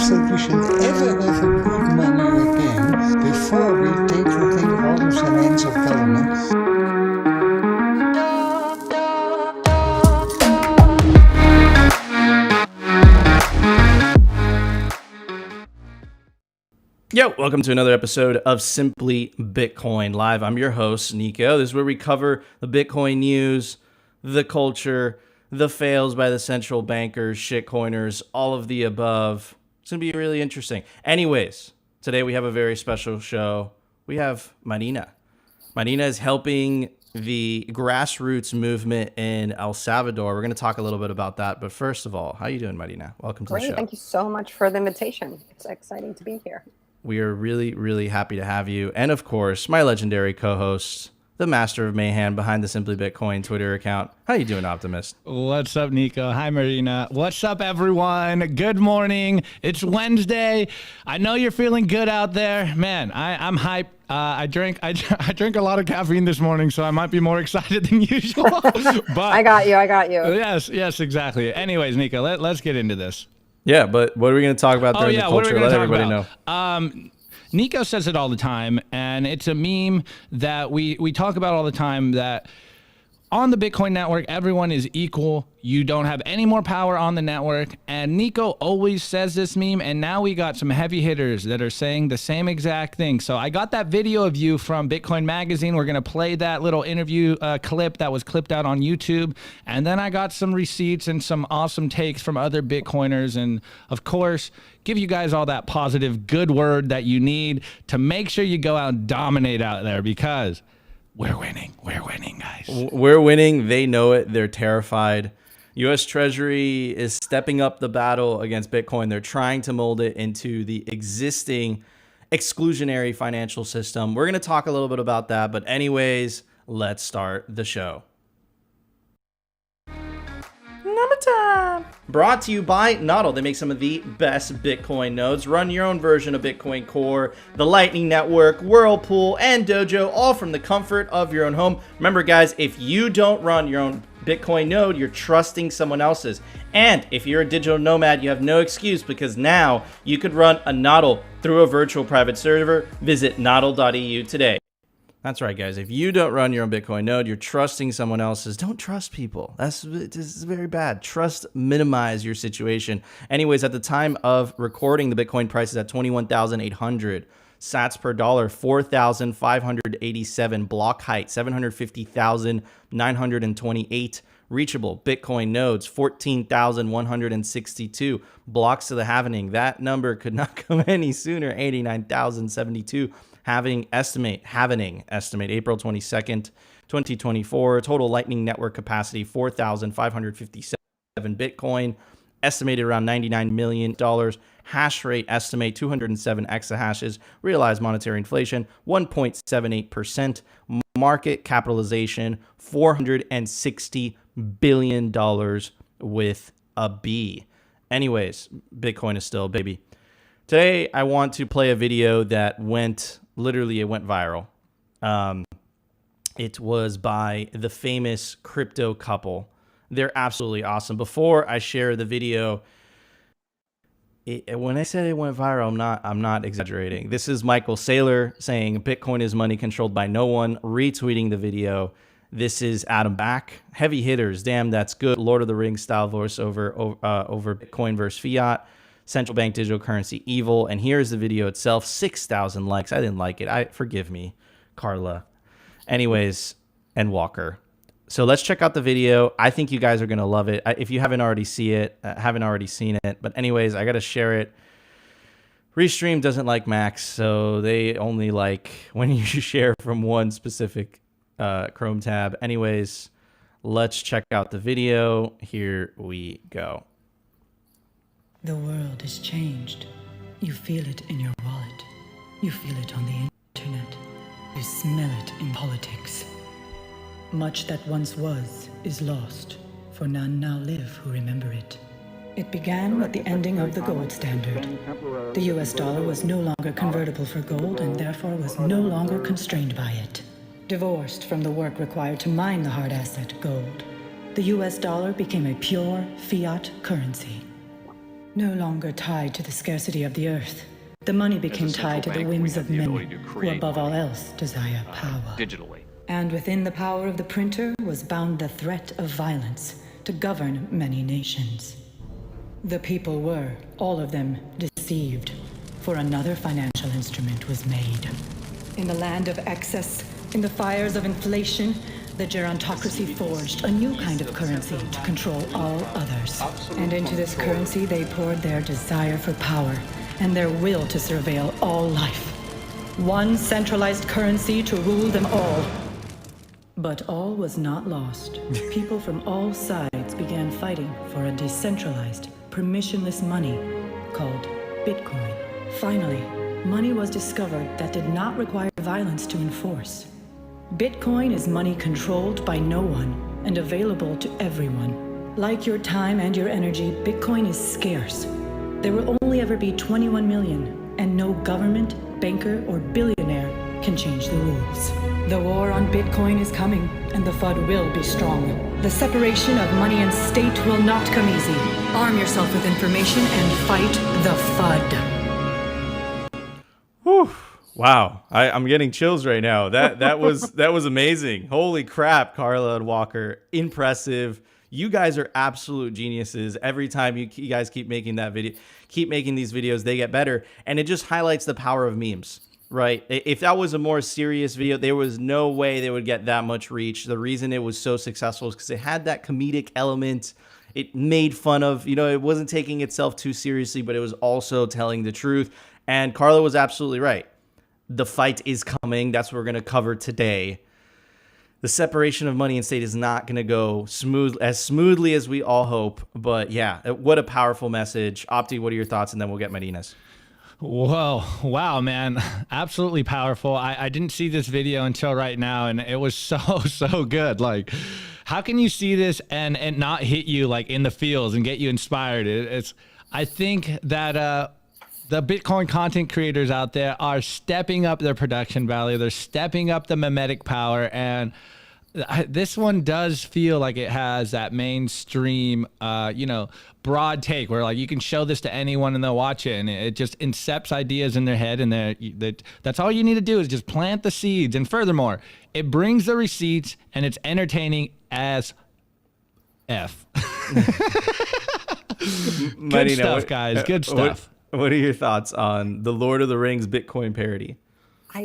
that we should ever have a good money again before we take the thing out of the hands of government. Yo, welcome to another episode of Simply Bitcoin Live. I'm your host, Nico. This is where we cover the Bitcoin news, the culture, the fails by the central bankers, shitcoiners, all of the above. It's going to be really interesting. Anyways, today we have a very special show. We have Marina. Marina is helping the grassroots movement in El Salvador. We're going to talk a little bit about that. But first of all, how are you doing, Marina? Welcome to the show. Thank you so much for the invitation. It's exciting to be here. We are really, really happy to have you. And of course, my legendary co-host, the master of mayhem behind the Simply Bitcoin Twitter account. How you doing, Optimist? What's up, Nico? Hi, Marina. What's up, everyone? Good morning. It's Wednesday. I know you're feeling good out there. Man, I'm hyped. I drank a lot of caffeine this morning, so I might be more excited than usual. But I got you. Yes, exactly. Anyways, Nico, let's get into this. Yeah, but what are we going to talk about during the culture? Let everybody know. Nico says it all the time, and it's a meme that we talk about all the time, that on the Bitcoin network, everyone is equal. You don't have any more power on the network. And Nico always says this meme, and now we got some heavy hitters that are saying the same exact thing. So I got that video of you from Bitcoin Magazine. We're going to play that little interview clip that was clipped out on YouTube. And then I got some receipts and some awesome takes from other Bitcoiners. And of course, give you guys all that positive good word that you need to make sure you go out and dominate out there, because we're winning, guys. We're winning. They know it. They're terrified. U.S. Treasury is stepping up the battle against Bitcoin. They're trying to mold it into the existing exclusionary financial system. We're going to talk a little bit about that. But anyways, let's start the show. Number time. Brought to you by NODL. They make some of the best Bitcoin nodes. Run your own version of Bitcoin Core, the Lightning Network, Whirlpool, and Dojo, all from the comfort of your own home. Remember, guys, if you don't run your own Bitcoin node, you're trusting someone else's. And if you're a digital nomad, you have no excuse, because now you could run a NODL through a virtual private server. Visit nodl.eu today. That's right, guys. If you don't run your own Bitcoin node, you're trusting someone else's. Don't trust people. This is very bad. Minimize your situation. Anyways, at the time of recording, the Bitcoin price is at 21,800 sats per dollar, 4,587 block height, 750,928 reachable Bitcoin nodes, 14,162 blocks to the halvening. That number could not come any sooner. 89,072. Halvening estimate, April 22nd, 2024. Total Lightning Network capacity, 4,557 Bitcoin, estimated around $99 million. Hash rate estimate, 207 exahashes. Realized monetary inflation, 1.78%. Market capitalization, $460 billion with a B. Anyways, Bitcoin is still a baby. Today, I want to play a video that went viral. It was by the famous crypto couple. They're absolutely awesome. Before I share the video, when I said it went viral, I'm not exaggerating. This is Michael Saylor saying Bitcoin is money controlled by no one, retweeting the video. This is Adam Back. Heavy hitters. Damn, that's good. Lord of the Rings style voiceover over Bitcoin versus fiat. Central bank digital currency evil. And here's the video itself. 6,000 likes. I didn't like it. Forgive me, Carla. Anyways, and Walker. So let's check out the video. I think you guys are going to love it. If you haven't already seen it. But anyways, I got to share it. Restream doesn't like Macs, so they only like when you share from one specific Chrome tab. Anyways, let's check out the video. Here we go. The world is changed. You feel it in your wallet. You feel it on the internet. You smell it in politics. Much that once was is lost, for none now live who remember it. It began with the ending of the gold standard. The US dollar was no longer convertible for gold and therefore was no longer constrained by it. Divorced from the work required to mine the hard asset gold, the US dollar became a pure fiat currency. No longer tied to the scarcity of the earth, the money became tied to the whims of men who, above all else, desire power. Digitally. And within the power of the printer was bound the threat of violence to govern many nations. The people were, all of them, deceived, for another financial instrument was made. In the land of excess, in the fires of inflation, the gerontocracy forged a new kind of currency to control all others. And into this currency they poured their desire for power and their will to surveil all life. One centralized currency to rule them all. But all was not lost. People from all sides began fighting for a decentralized, permissionless money called Bitcoin. Finally, money was discovered that did not require violence to enforce. Bitcoin is money controlled by no one and available to everyone. Like your time and your energy, Bitcoin is scarce. There will only ever be 21 million, and no government, banker, or billionaire can change the rules. The war on Bitcoin is coming, and the FUD will be strong. The separation of money and state will not come easy. Arm yourself with information and fight the FUD. Whew. Wow, I'm getting chills right now. That was amazing. Holy crap, Carla and Walker, impressive. You guys are absolute geniuses. Every time you guys keep making that video, keep making these videos, they get better, and it just highlights the power of memes. Right? If that was a more serious video, there was no way they would get that much reach. The reason it was so successful is because it had that comedic element. It made fun of, it wasn't taking itself too seriously, but it was also telling the truth. And Carla was absolutely right. The fight is coming. That's what we're going to cover today. The separation of money and state is not going to go as smoothly as we all hope. But yeah, what a powerful message. Opti, what are your thoughts? And then we'll get Medina's. Whoa, wow, man. Absolutely powerful. I didn't see this video until right now, and it was so good. Like, how can you see this and not hit you like in the feels and get you inspired? I think that the Bitcoin content creators out there are stepping up their production value. They're stepping up the mimetic power, and this one does feel like it has that mainstream, broad take where like you can show this to anyone and they'll watch it, and it just incepts ideas in their head, and that's all you need to do is just plant the seeds. And furthermore, it brings the receipts, and it's entertaining as F. Good stuff, guys. Good stuff. What are your thoughts on the Lord of the Rings Bitcoin parody?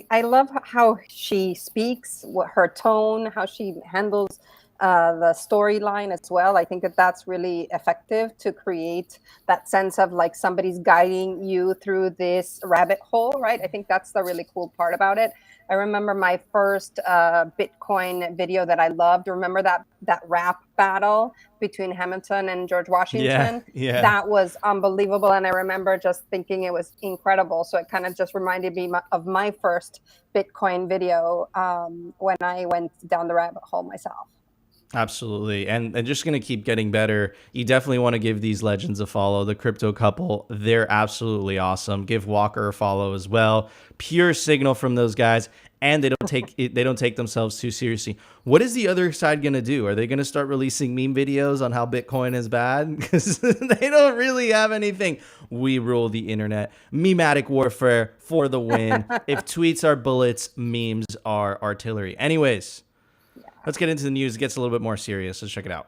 I love how she speaks, her tone, how she handles the storyline as well. I think that that's really effective to create that sense of like somebody's guiding you through this rabbit hole, right? I think that's the really cool part about it. I remember my first Bitcoin video that I loved. Remember that rap battle between Hamilton and George Washington? Yeah. That was unbelievable. And I remember just thinking it was incredible. So it kind of just reminded me of my first Bitcoin video when I went down the rabbit hole myself. Absolutely. And just going to keep getting better. You definitely want to give these legends a follow. The crypto couple, they're absolutely awesome. Give Walker a follow as well. Pure signal from those guys. And they don't take themselves too seriously. What is the other side going to do? Are they going to start releasing meme videos on how Bitcoin is bad? Because they don't really have anything. We rule the internet. Mematic warfare for the win. If tweets are bullets, memes are artillery. Anyways. Let's get into the news. It gets a little bit more serious. Let's check it out.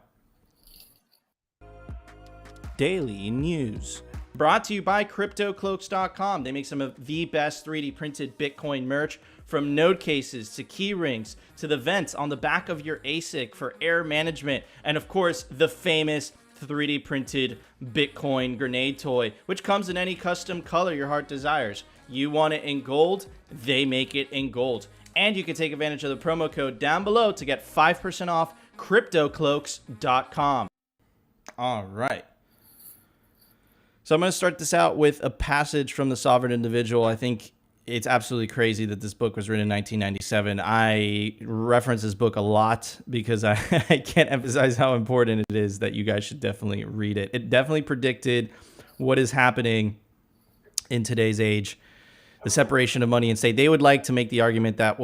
Daily news. Brought to you by CryptoCloaks.com. They make some of the best 3D printed Bitcoin merch, from node cases to key rings to the vents on the back of your ASIC for error management, and of course the famous 3D printed Bitcoin grenade toy, which comes in any custom color your heart desires. You want it in gold? They make it in gold. And you can take advantage of the promo code down below to get 5% off CryptoCloaks.com. All right. So I'm going to start this out with a passage from The Sovereign Individual. I think it's absolutely crazy that this book was written in 1997. I reference this book a lot because I can't emphasize how important it is that you guys should definitely read it. It definitely predicted what is happening in today's age. the separation of money and state. They would like to make the argument that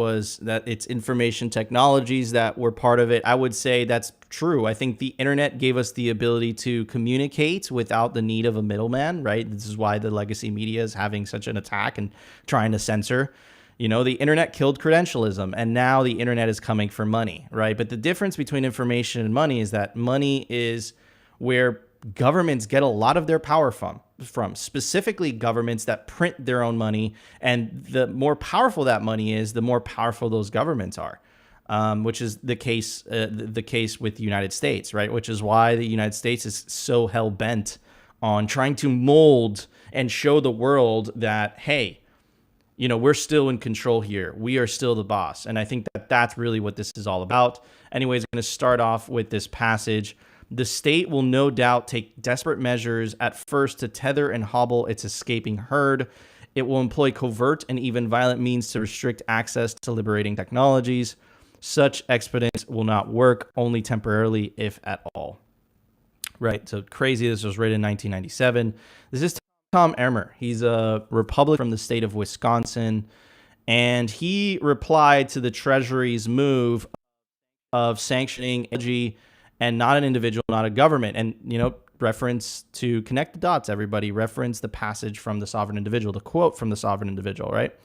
it's information technologies that were part of it. I would say that's true. I think the internet gave us the ability to communicate without the need of a middleman, right? This is why the legacy media is having such an attack and trying to censor. You know, the internet killed credentialism, and now the internet is coming for money, right? But the difference between information and money is that money is where governments get a lot of their power from specifically governments that print their own money. And the more powerful that money is, the more powerful those governments are, which is the case with the United States, right? Which is why the United States is so hell bent on trying to mold and show the world that, hey, you know, we're still in control here. We are still the boss. And I think that that's really what this is all about. Anyways, I'm going to start off with this passage. The state will no doubt take desperate measures at first to tether and hobble its escaping herd. It will employ covert and even violent means to restrict access to liberating technologies. Such expedients will not work, only temporarily, if at all. Right, so crazy. This was written in 1997. This is Tom Emmer. He's a Republican from the state of Wisconsin, and he replied to the Treasury's move of sanctioning energy and not an individual, not a government. And, you know, reference to connect the dots, everybody, reference the passage from the sovereign individual, the quote from the sovereign individual, right?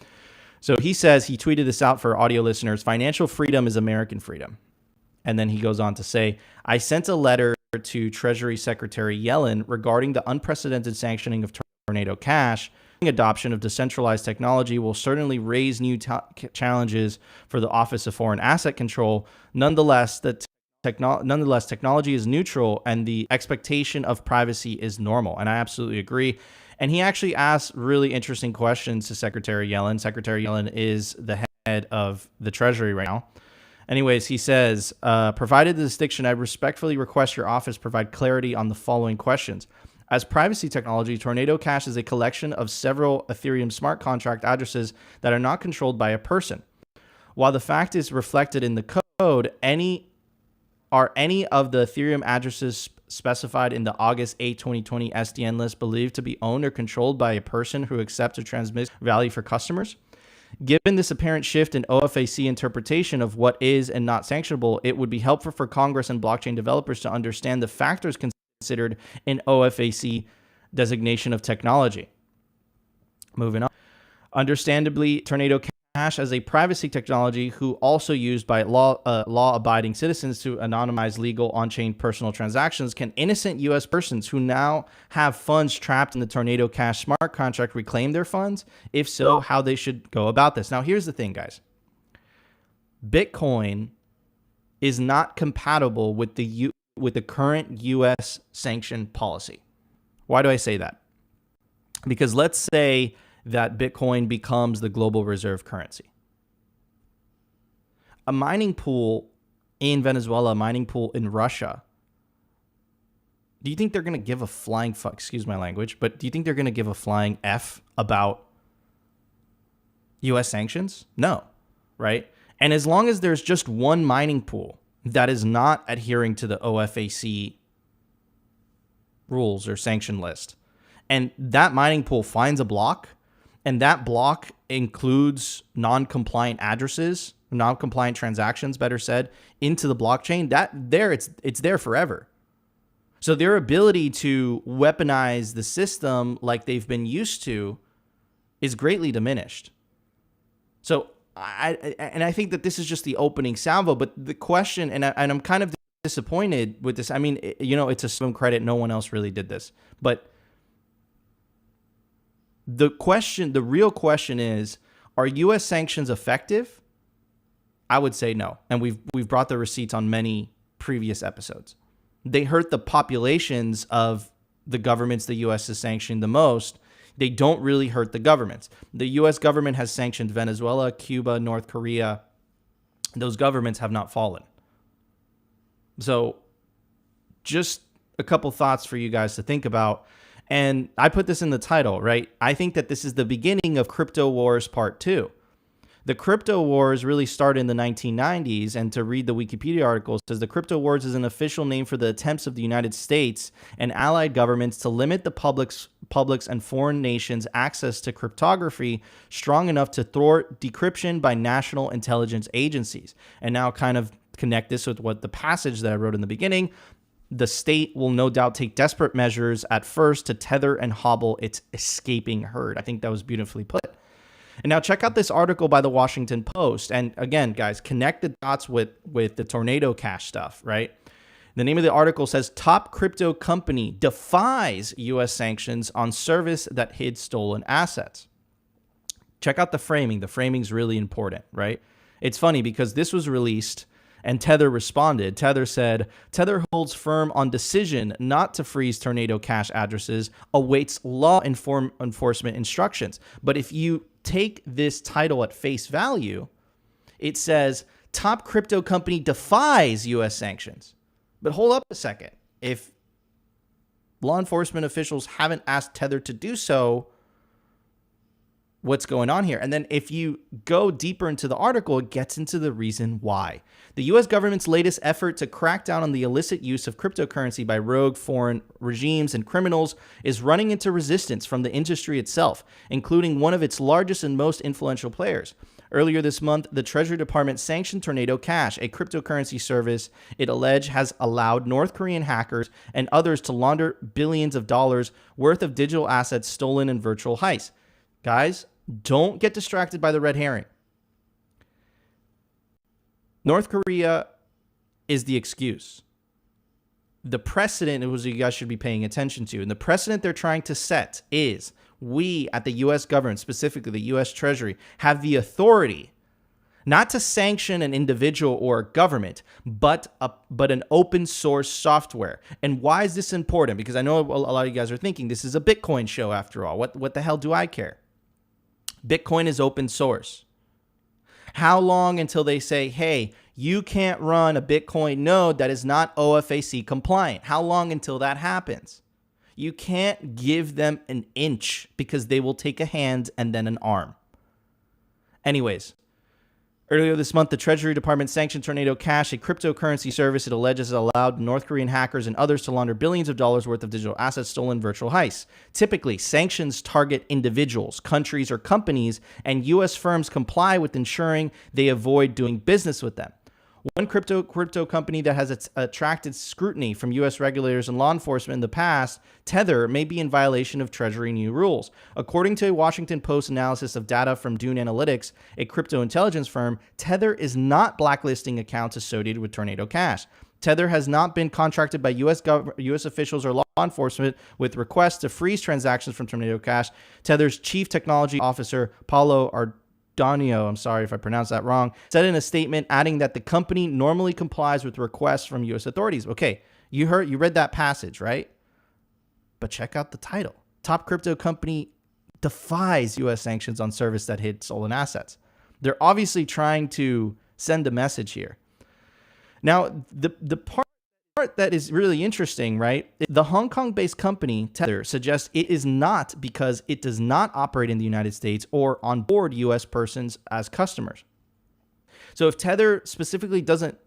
So he says, he tweeted this out for audio listeners, financial freedom is American freedom. And then he goes on to say, I sent a letter to Treasury Secretary Yellen regarding the unprecedented sanctioning of Tornado Cash. Adoption of decentralized technology will certainly raise new challenges for the Office of Foreign Asset Control. Nonetheless, technology is neutral and the expectation of privacy is normal. And I absolutely agree. And he actually asked really interesting questions to Secretary Yellen. Secretary Yellen is the head of the Treasury right now. Anyways, he says, provided the distinction, I respectfully request your office provide clarity on the following questions. As privacy technology, Tornado Cash is a collection of several Ethereum smart contract addresses that are not controlled by a person. While the fact is reflected in the code, any of the Ethereum addresses specified in the August 8, 2020 SDN list believed to be owned or controlled by a person who accepts or transmits value for customers? Given this apparent shift in OFAC interpretation of what is and not sanctionable, it would be helpful for Congress and blockchain developers to understand the factors considered in OFAC designation of technology. Moving on. Understandably, Tornado Cash as a privacy technology who also used by law-abiding citizens to anonymize legal on-chain personal transactions, can innocent U.S. persons who now have funds trapped in the Tornado Cash smart contract reclaim their funds? If so, how they should go about this? Now, here's the thing, guys. Bitcoin is not compatible with the current U.S. sanction policy. Why do I say that? Because let's say that Bitcoin becomes the global reserve currency. A mining pool in Venezuela, a mining pool in Russia, do you think they're going to give a flying fuck, excuse my language, but do you think they're going to give a flying F about U.S. sanctions? No, right? And as long as there's just one mining pool that is not adhering to the OFAC rules or sanction list, and that mining pool finds a block, and that block includes non-compliant addresses, non-compliant transactions, better said, into the blockchain, it's there forever. So their ability to weaponize the system like they've been used to is greatly diminished. So I think that this is just the opening salvo, but the question, and I'm kind of disappointed with this. I mean, you know, it's a swim credit. No one else really did this, but the real question is, are U.S. sanctions effective? I would say no. And we've brought the receipts on many previous episodes. They hurt the populations of the governments the U.S. has sanctioned the most. They don't really hurt the governments. The U.S. government has sanctioned Venezuela, Cuba, North Korea. Those governments have not fallen. So just a couple thoughts for you guys to think about. And I put this in the title, right? I think that this is the beginning of Crypto Wars Part 2. The crypto wars really started in the 1990s, and to read the Wikipedia article, it says the crypto wars is an official name for the attempts of the United States and allied governments to limit the public's and foreign nations' access to cryptography strong enough to thwart decryption by national intelligence agencies. And now kind of connect this with what the passage that I wrote in the beginning. The state will no doubt take desperate measures at first to tether and hobble its escaping herd. I think that was beautifully put. And now check out this article by the Washington Post. And again, guys, connect the dots with the Tornado Cash stuff, right? The name of the article says, top crypto company defies U.S. sanctions on service that hid stolen assets. Check out the framing. The framing's really important, right? It's funny because this was released and Tether responded. Tether said, Tether holds firm on decision not to freeze Tornado Cash addresses, awaits law enforcement instructions. But if you take this title at face value, it says top crypto company defies U.S. sanctions. But hold up a second. If law enforcement officials haven't asked Tether to do so, what's going on here? And then if you go deeper into the article, it gets into the reason why. The U.S. government's latest effort to crack down on the illicit use of cryptocurrency by rogue foreign regimes and criminals is running into resistance from the industry itself, including one of its largest and most influential players. Earlier this month, the Treasury Department sanctioned Tornado Cash, a cryptocurrency service it alleged has allowed North Korean hackers and others to launder billions of dollars worth of digital assets stolen in virtual heists. Guys, don't get distracted by the red herring. North Korea is the excuse. The precedent is what you guys should be paying attention to. And the precedent they're trying to set is we at the U.S. government, specifically the U.S. Treasury, have the authority not to sanction an individual or a government, but an open source software. And why is this important? Because I know a lot of you guys are thinking this is a Bitcoin show after all. What the hell do I care? Bitcoin is open source. How long until they say, hey, you can't run a Bitcoin node that is not OFAC compliant? How long until that happens? You can't give them an inch because they will take a hand and then an arm. Anyways, earlier this month, the Treasury Department sanctioned Tornado Cash, a cryptocurrency service it alleges allowed North Korean hackers and others to launder billions of dollars worth of digital assets stolen in virtual heists. Typically, sanctions target individuals, countries, or companies, and U.S. firms comply with ensuring they avoid doing business with them. One crypto company that has attracted scrutiny from U.S. regulators and law enforcement in the past, Tether, may be in violation of Treasury new rules. According to a Washington Post analysis of data from Dune Analytics, a crypto intelligence firm, Tether is not blacklisting accounts associated with Tornado Cash. Tether has not been contracted by U.S. officials or law enforcement with requests to freeze transactions from Tornado Cash. Tether's chief technology officer, Paulo Donio, I'm sorry if I pronounced that wrong, said in a statement, adding that the company normally complies with requests from U.S. authorities. Okay, you read that passage, right? But check out the title. Top crypto company defies U.S. sanctions on service that hid stolen assets. They're obviously trying to send a message here. Now, the part that is really interesting, right? The Hong Kong-based company Tether suggests it is not because it does not operate in the United States or onboard U.S. persons as customers. So if Tether specifically doesn't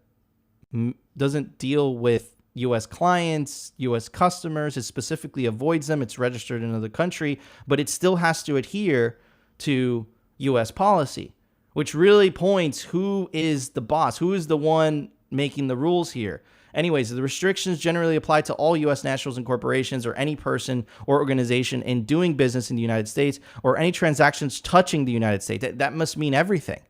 deal with U.S. clients, U.S. customers, it specifically avoids them, it's registered in another country, but it still has to adhere to U.S. policy, which really points who is the boss, who is the one making the rules here. Anyways, the restrictions generally apply to all U.S. nationals and corporations or any person or organization in doing business in the United States or any transactions touching the United States. That must mean everything.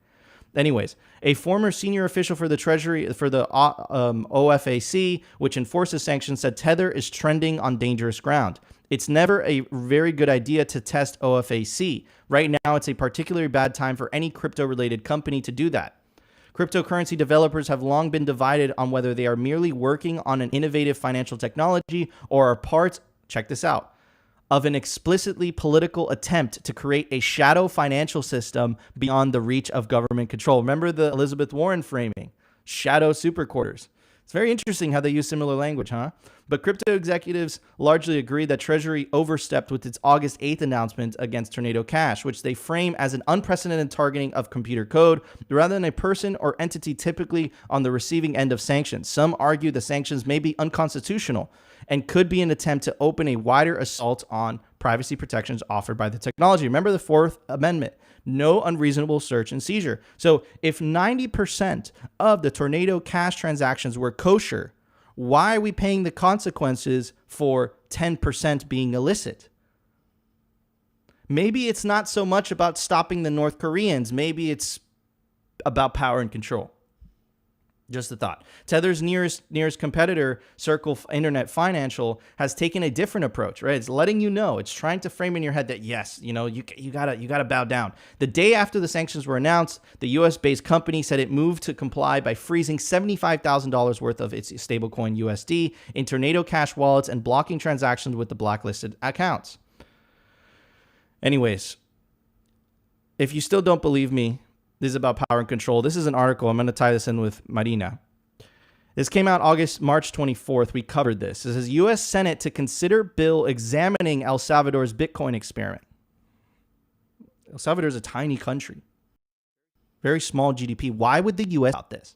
Anyways, a former senior official for the Treasury, for the OFAC, which enforces sanctions, said Tether is trending on dangerous ground. It's never a very good idea to test OFAC. Right now, it's a particularly bad time for any crypto-related company to do that. Cryptocurrency developers have long been divided on whether they are merely working on an innovative financial technology or are part, check this out, of an explicitly political attempt to create a shadow financial system beyond the reach of government control. Remember the Elizabeth Warren framing, shadow superquarters. It's very interesting how they use similar language, huh? But crypto executives largely agree that Treasury overstepped with its August 8th announcement against Tornado Cash, which they frame as an unprecedented targeting of computer code rather than a person or entity typically on the receiving end of sanctions. Some argue the sanctions may be unconstitutional and could be an attempt to open a wider assault on privacy protections offered by the technology. Remember the Fourth Amendment. No unreasonable search and seizure. So if 90% of the Tornado Cash transactions were kosher, why are we paying the consequences for 10% being illicit? Maybe it's not so much about stopping the North Koreans. Maybe it's about power and control. Just a thought. Tether's nearest competitor, Circle Internet Financial, has taken a different approach, right? It's letting you know. It's trying to frame in your head that yes, you gotta bow down. The day after the sanctions were announced, the U.S.-based company said it moved to comply by freezing $75,000 worth of its stablecoin USD in Tornado Cash wallets and blocking transactions with the blacklisted accounts. Anyways, if you still don't believe me, this is about power and control. This is an article. I'm going to tie this in with Marina. This came out March 24th. We covered this. It says U.S. Senate to consider bill examining El Salvador's Bitcoin experiment. El Salvador is a tiny country. Very small GDP. Why would the U.S. about this?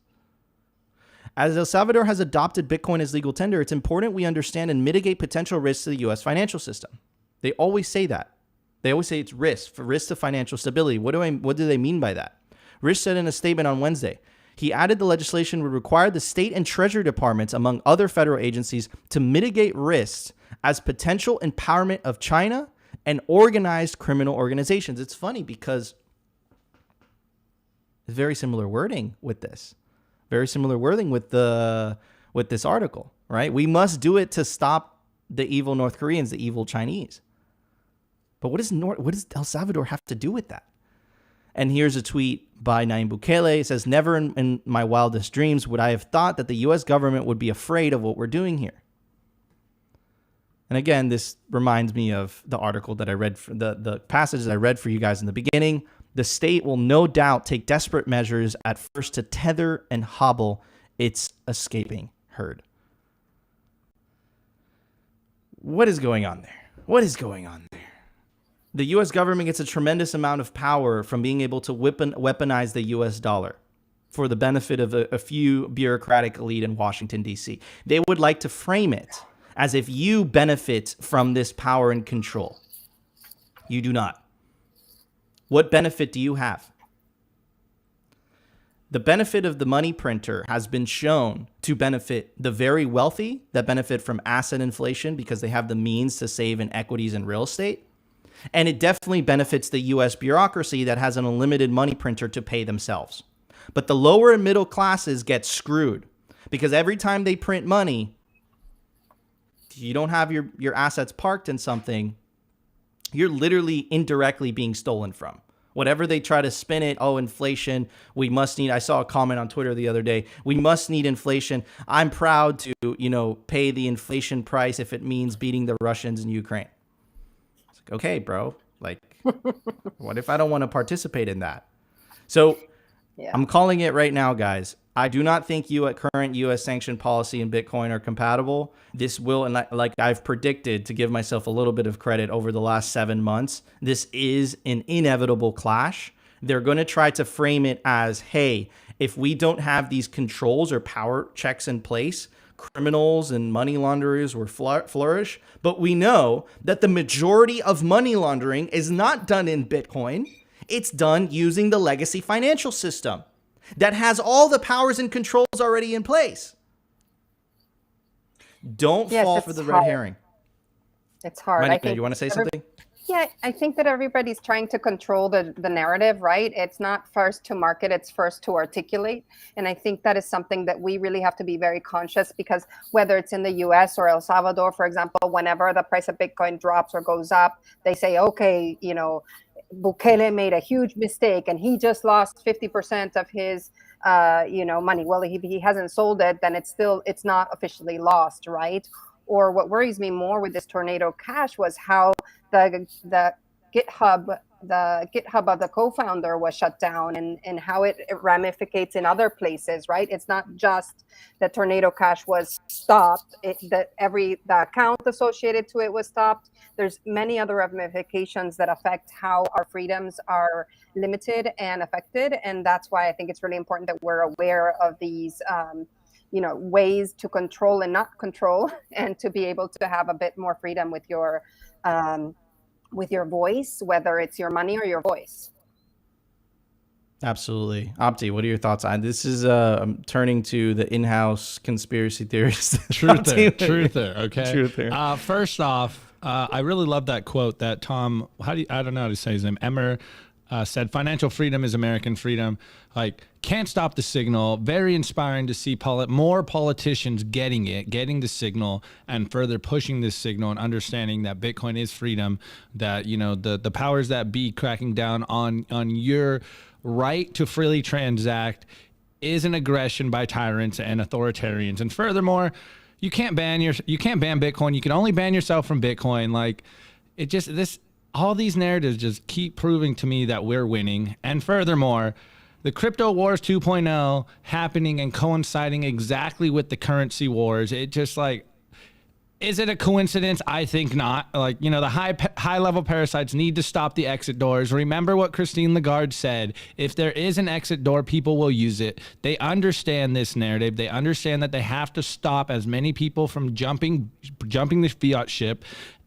As El Salvador has adopted Bitcoin as legal tender, it's important we understand and mitigate potential risks to the U.S. financial system. They always say that. They always say it's risk to financial stability. What do they mean by that? Rich said in a statement on Wednesday, he added the legislation would require the state and treasury departments, among other federal agencies, to mitigate risks as potential empowerment of China and organized criminal organizations. It's funny because it's very similar wording with this. Very similar wording with this article, right? We must do it to stop the evil North Koreans, the evil Chinese. But what does El Salvador have to do with that? And here's a tweet by Nayib Bukele. It says, never in my wildest dreams would I have thought that the U.S. government would be afraid of what we're doing here. And again, this reminds me of the article that I read, the passage that I read for you guys in the beginning. The state will no doubt take desperate measures at first to tether and hobble its escaping herd. What is going on there? What is going on there? The U.S. government gets a tremendous amount of power from being able to weaponize the U.S. dollar for the benefit of a few bureaucratic elite in Washington, D.C. They would like to frame it as if you benefit from this power and control. You do not. What benefit do you have? The benefit of the money printer has been shown to benefit the very wealthy that benefit from asset inflation because they have the means to save in equities and real estate. And it definitely benefits the U.S. bureaucracy that has an unlimited money printer to pay themselves. But the lower and middle classes get screwed because every time they print money, you don't have your assets parked in something, you're literally indirectly being stolen from. Whatever they try to spin it, oh, inflation, we must need, I saw a comment on Twitter the other day, we must need inflation. I'm proud to, pay the inflation price if it means beating the Russians in Ukraine. Okay, bro, what if I don't want to participate in that? So yeah. I'm calling it right now, guys. I do not think current U.S. sanctioned policy and Bitcoin are compatible. This will, and like I've predicted, to give myself a little bit of credit over the last 7 months, this is an inevitable clash. They're going to try to frame it as, hey, if we don't have these controls or power checks in place, criminals and money launderers will flourish. But we know that the majority of money laundering is not done in Bitcoin. It's done using the legacy financial system that has all the powers and controls already in place. Don't fall for the red herring. It's hard. Marina, you want to say something? Yeah, I think that everybody's trying to control the narrative, right? It's not first to market, it's first to articulate. And I think that is something that we really have to be very conscious, because whether it's in the US or El Salvador, for example, whenever the price of Bitcoin drops or goes up, they say, okay, Bukele made a huge mistake and he just lost 50% of his money. Well, if he hasn't sold it, then it's not officially lost, right? Or what worries me more with this Tornado Cash was how the the GitHub of the co-founder was shut down, and how it ramificates in other places, right? It's not just that Tornado Cash was stopped, the account associated to it was stopped. There's many other ramifications that affect how our freedoms are limited and affected. And that's why I think it's really important that we're aware of these ways to control and not control, and to be able to have a bit more freedom with your voice, whether it's your money or your voice. Absolutely. Opti, what are your thoughts on this? Is I'm turning to the in-house conspiracy theorist. Truther. Okay. Truther. First off, I really love that quote that Tom, I don't know how to say his name, Emmer, said, financial freedom is American freedom. Like, can't stop the signal. Very inspiring to see more politicians getting the signal and further pushing this signal and understanding that Bitcoin is freedom, that, the powers that be cracking down on your right to freely transact is an aggression by tyrants and authoritarians. And furthermore, you can't ban Bitcoin. You can only ban yourself from Bitcoin. Like, all these narratives just keep proving to me that we're winning. And furthermore, the crypto wars 2.0 happening and coinciding exactly with the currency wars. It just is it a coincidence? I think not. The high level parasites need to stop the exit doors. Remember what Christine Lagarde said. If there is an exit door, people will use it. They understand this narrative. They understand that they have to stop as many people from jumping the fiat ship.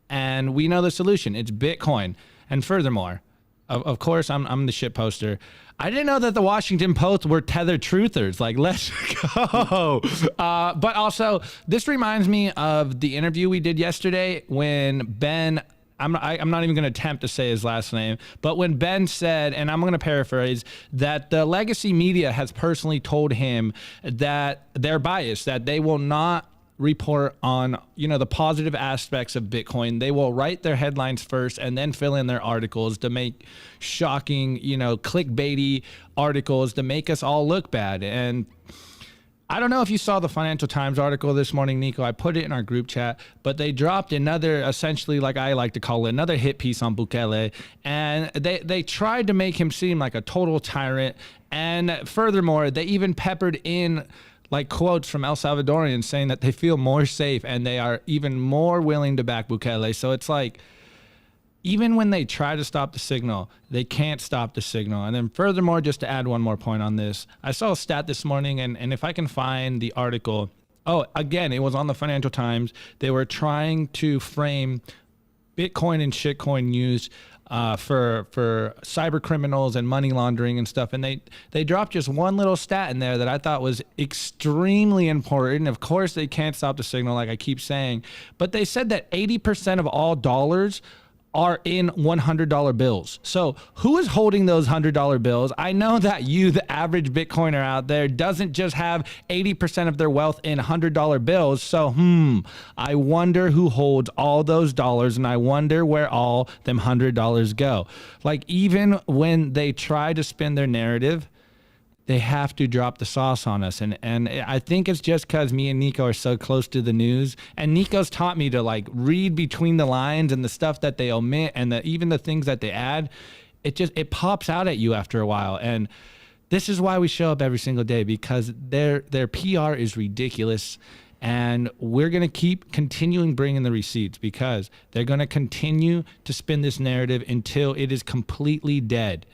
And we know the solution. It's Bitcoin. And furthermore, of course, I'm the shit poster. I didn't know that the Washington Post were tethered truthers. Like, let's go. But also, this reminds me of the interview we did yesterday when Ben, I'm not even going to attempt to say his last name, but when Ben said, and I'm going to paraphrase, that the legacy media has personally told him that they're biased, that they will not report on the positive aspects of Bitcoin. They will write their headlines first and then fill in their articles to make shocking, clickbaity articles to make us all look bad. And I don't know if you saw the Financial Times article this morning, Nico. I put it in our group chat, but they dropped another, essentially, like I like to call it, another hit piece on Bukele. And they tried to make him seem like a total tyrant. And furthermore, they even peppered in quotes from El Salvadorians saying that they feel more safe and they are even more willing to back Bukele. So it's even when they try to stop the signal, they can't stop the signal. And then furthermore, just to add one more point on this, I saw a stat this morning, and if I can find the article, again, it was on the Financial Times. They were trying to frame Bitcoin and shitcoin use for cyber criminals and money laundering and stuff. And they dropped just one little stat in there that I thought was extremely important. Of course, they can't stop the signal, like I keep saying, but they said that 80% of all dollars are in $100 bills. So who is holding those $100 bills? I know that you, the average Bitcoiner out there, doesn't just have 80% of their wealth in $100 bills. So, I wonder who holds all those dollars, and I wonder where all them $100 go. Even when they try to spin their narrative, they have to drop the sauce on us. And I think it's just because me and Nico are so close to the news. And Nico's taught me to read between the lines and the stuff that they omit and even the things that they add. It pops out at you after a while. And this is why we show up every single day, because their PR is ridiculous. And we're going to keep continuing bringing the receipts, because they're going to continue to spin this narrative until it is completely dead.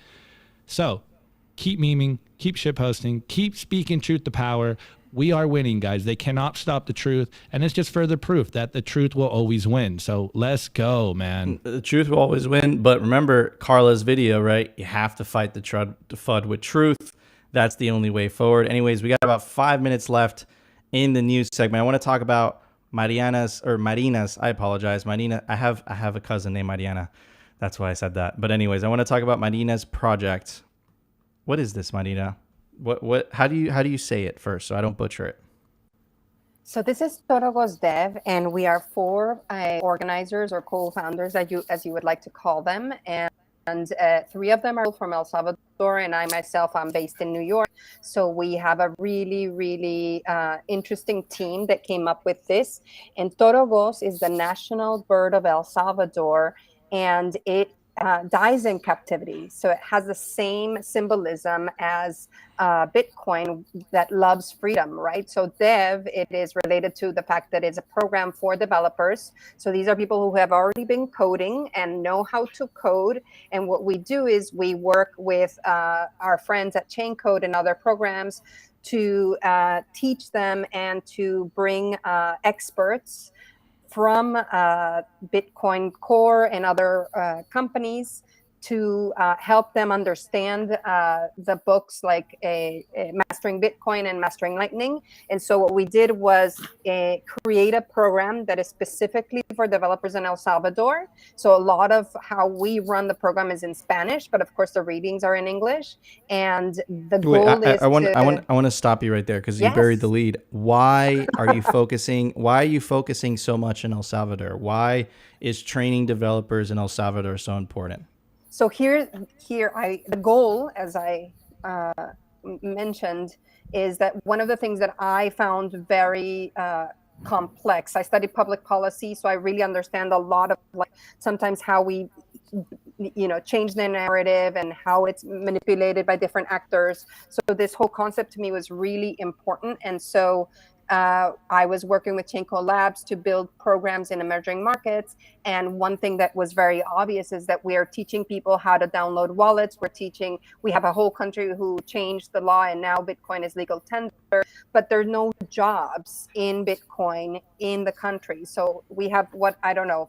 So keep memeing, keep shitposting, keep speaking truth to power. We are winning, guys. They cannot stop the truth. And it's just further proof that the truth will always win. So let's go, man. The truth will always win. But remember Carla's video, right? You have to fight the FUD with truth. That's the only way forward. Anyways, we got about 5 minutes left in the news segment. I want to talk about Marina's. I apologize. Marina. I have a cousin named Mariana. That's why I said that. But anyways, I want to talk about Marina's project. What is this, Marina? How do you say it first, so I don't butcher it? So this is Torogos Dev, and we are 4 organizers or co-founders, as you would like to call them, and 3 of them are from El Salvador, and I myself am based in New York. So we have a really, really interesting team that came up with this. And Torogos is the national bird of El Salvador, and it dies in captivity. So it has the same symbolism as Bitcoin that loves freedom, right? So Dev, it is related to the fact that it's a program for developers. So these are people who have already been coding and know how to code. And what we do is we work with our friends at Chain Code and other programs to teach them and to bring experts from Bitcoin Core and other companies to help them understand the books like Mastering Bitcoin and Mastering Lightning. And so what we did was create a program that is specifically for developers in El Salvador. So a lot of how we run the program is in Spanish, but of course the readings are in English. And the goal is I want to stop you right there because you buried the lead. Why are you focusing so much in El Salvador? Why is training developers in El Salvador so important? So the goal, as I mentioned, is that one of the things that I found very complex. I studied public policy, so I really understand a lot of sometimes how we change the narrative and how it's manipulated by different actors. So this whole concept to me was really important. And so I was working with Chainco Labs to build programs in emerging markets. And one thing that was very obvious is that we are teaching people how to download wallets. We have a whole country who changed the law and now Bitcoin is legal tender, but there are no jobs in Bitcoin in the country. So we have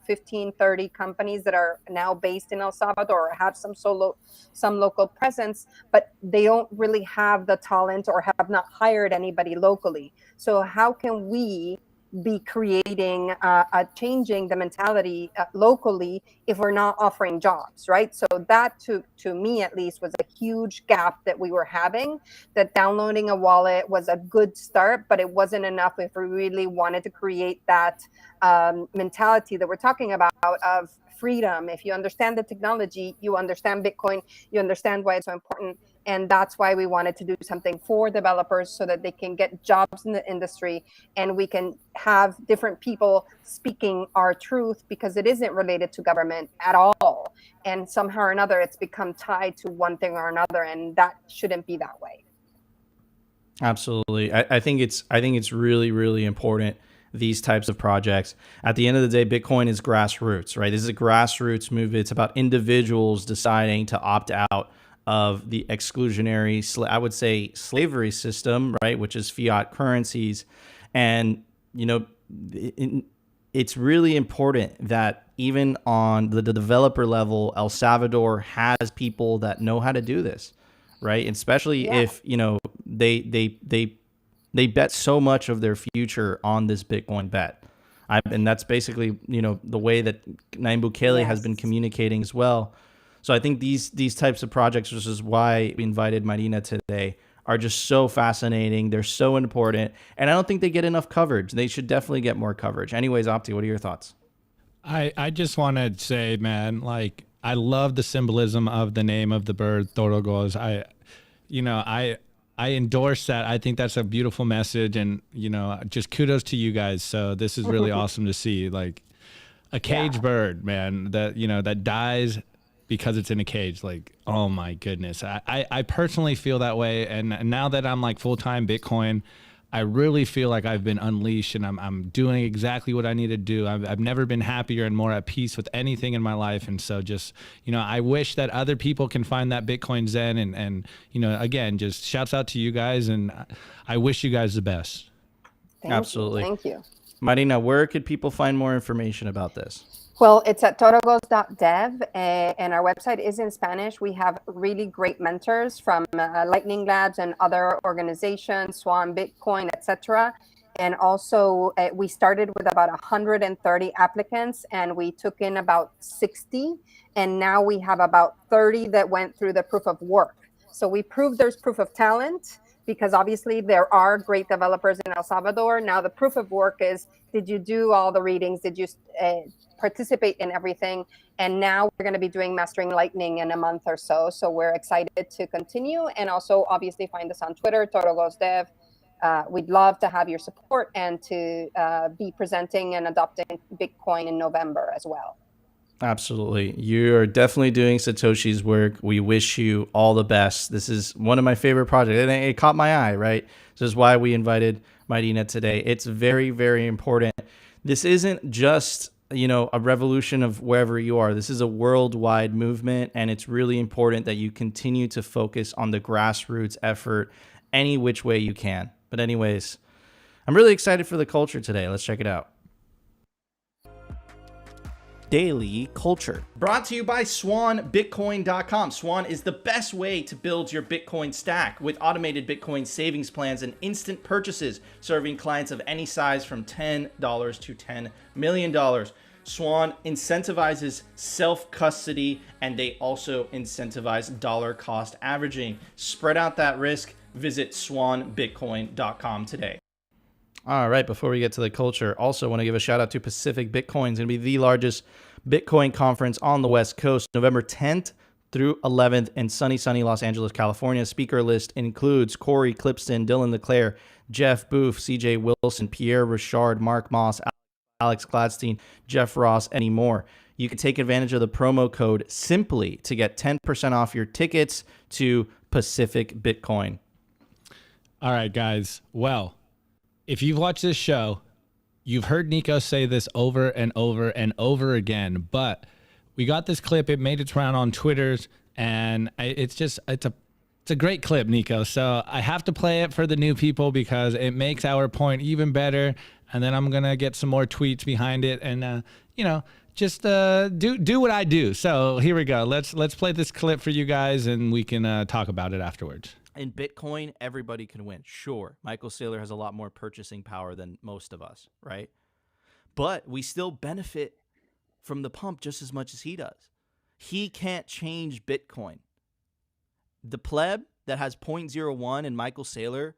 15, 30 companies that are now based in El Salvador, or have some local presence, but they don't really have the talent or have not hired anybody locally. So how can we be creating changing the mentality locally if we're not offering jobs, right? So that to me at least was a huge gap that we were having, that downloading a wallet was a good start, but it wasn't enough if we really wanted to create that mentality that we're talking about of freedom. If you understand the technology, you understand Bitcoin, you understand why it's so important. And that's why we wanted to do something for developers so that they can get jobs in the industry and we can have different people speaking our truth, because it isn't related to government at all. And somehow or another, it's become tied to one thing or another, and that shouldn't be that way. Absolutely. I think it's really, really important, these types of projects. At the end of the day, Bitcoin is grassroots, right? This is a grassroots movement. It's about individuals deciding to opt out of the exclusionary, I would say, slavery system, right? Which is fiat currencies. And, it's really important that even on the developer level, El Salvador has people that know how to do this, right? And especially if, they bet so much of their future on this Bitcoin bet. And that's basically, the way that Nayib Bukele has been communicating as well. So I think these types of projects, which is why we invited Marina today, are just so fascinating. They're so important. And I don't think they get enough coverage. They should definitely get more coverage. Anyways, Opti, what are your thoughts? I just want to say, man, I love the symbolism of the name of the bird, Torogos. I endorse that. I think that's a beautiful message, and just kudos to you guys. So this is really awesome to see, a cage bird, man, that dies because it's in a cage. Oh my goodness. I personally feel that way, and now that I'm full-time Bitcoin, I really feel like I've been unleashed, and I'm doing exactly what I need to do. I've never been happier and more at peace with anything in my life. And so just, I wish that other people can find that Bitcoin Zen, and again, just shouts out to you guys, and I wish you guys the best. Absolutely. Thank you. Marina, where could people find more information about this? Well, it's at torogos.dev, and our website is in Spanish. We have really great mentors from Lightning Labs and other organizations, Swan Bitcoin, etc. And also, we started with about 130 applicants, and we took in about 60. And now we have about 30 that went through the proof of work. So we proved there's proof of talent, because obviously there are great developers in El Salvador. Now the proof of work is, did you do all the readings? Did you participate in everything? And now we're going to be doing Mastering Lightning in a month or so. So we're excited to continue, and also obviously find us on Twitter, TorogosDev. We'd love to have your support and to be presenting and adopting Bitcoin in November as well. Absolutely. You're definitely doing Satoshi's work. We wish you all the best. This is one of my favorite projects. And it caught my eye, right? This is why we invited Marina today. It's very, very important. This isn't just, a revolution of wherever you are. This is a worldwide movement, and it's really important that you continue to focus on the grassroots effort any which way you can. But anyways, I'm really excited for the culture today. Let's check it out. Daily Culture. Brought to you by SwanBitcoin.com. Swan is the best way to build your Bitcoin stack with automated Bitcoin savings plans and instant purchases, serving clients of any size from $10 to $10 million. Swan incentivizes self-custody, and they also incentivize dollar cost averaging. Spread out that risk. Visit SwanBitcoin.com today. All right, before we get to the culture, also want to give a shout out to Pacific Bitcoin. It's going to be the largest Bitcoin conference on the West Coast, November 10th through 11th in sunny Los Angeles, California. Speaker list includes Corey Clipston, Dylan LeClaire, Jeff Booth, CJ Wilson, Pierre Richard, Mark Moss, Alex Gladstein, Jeff Ross, and more. You can take advantage of the promo code SIMPLY to get 10% off your tickets to Pacific Bitcoin. All right, guys. Well, if you've watched this show, you've heard Nico say this over and over and over again, but we got this clip. It made its round on Twitters, and it's a great clip, Nico. So I have to play it for the new people because it makes our point even better. And then I'm going to get some more tweets behind it and, just do what I do. So here we go. Let's play this clip for you guys, and we can talk about it afterwards. In Bitcoin, everybody can win. Sure, Michael Saylor has a lot more purchasing power than most of us, right? But we still benefit from the pump just as much as he does. He can't change Bitcoin. The pleb that has 0.01 and Michael Saylor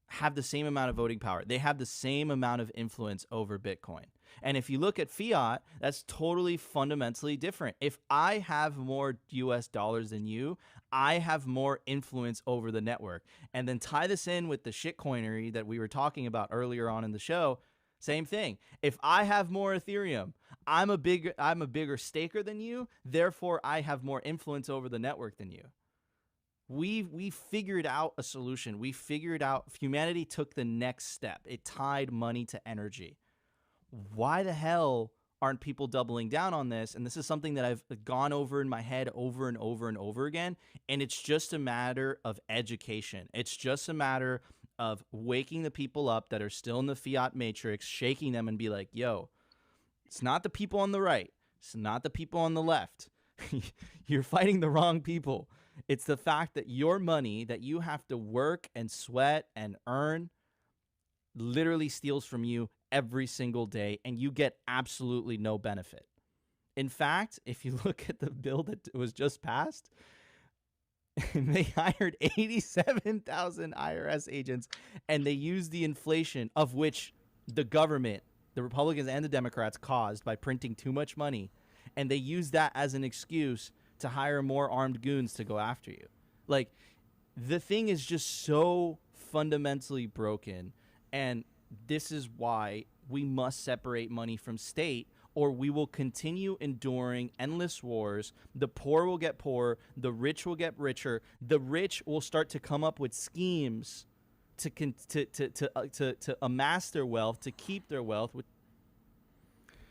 have the same amount of voting power. They have the same amount of influence over Bitcoin. And if you look at fiat, that's totally fundamentally different. If I have more US dollars than you, I have more influence over the network. And then tie this in with the shitcoinery that we were talking about earlier on in the show. Same thing. If I have more Ethereum, I'm a bigger staker than you, therefore I have more influence over the network than you. We figured out a solution. We figured out humanity took the next step. It tied money to energy. Why the hell aren't people doubling down on this? And this is something that I've gone over in my head over and over and over again. And it's just a matter of education. It's just a matter of waking the people up that are still in the fiat matrix, shaking them and be like, yo, it's not the people on the right. It's not the people on the left. You're fighting the wrong people. It's the fact that your money that you have to work and sweat and earn literally steals from you every single day, and you get absolutely no benefit. In fact, if you look at the bill that was just passed, they hired 87,000 IRS agents, and they used the inflation of which the government, the Republicans and the Democrats, caused by printing too much money, and they used that as an excuse to hire more armed goons to go after you. Like, the thing is just so fundamentally broken, and this is why we must separate money from state, or we will continue enduring endless wars. The poor will get poorer. The rich will get richer. The rich will start to come up with schemes to amass their wealth, to keep their wealth.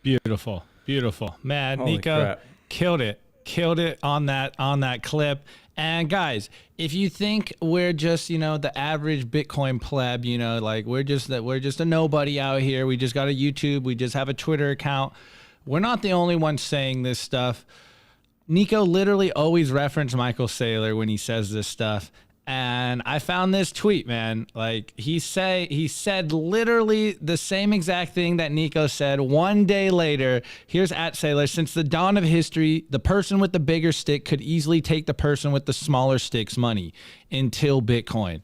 Beautiful, beautiful, man. Holy Nico crap. killed it on that clip. And guys, if you think we're just, the average Bitcoin pleb, like we're just a nobody out here. We just got a YouTube. We just have a Twitter account. We're not the only ones saying this stuff. Nico literally always references Michael Saylor when he says this stuff. And I found this tweet, man. Like he said literally the same exact thing that Nico said one day later. Here's @Saylor. Since the dawn of history, the person with the bigger stick could easily take the person with the smaller stick's money until Bitcoin.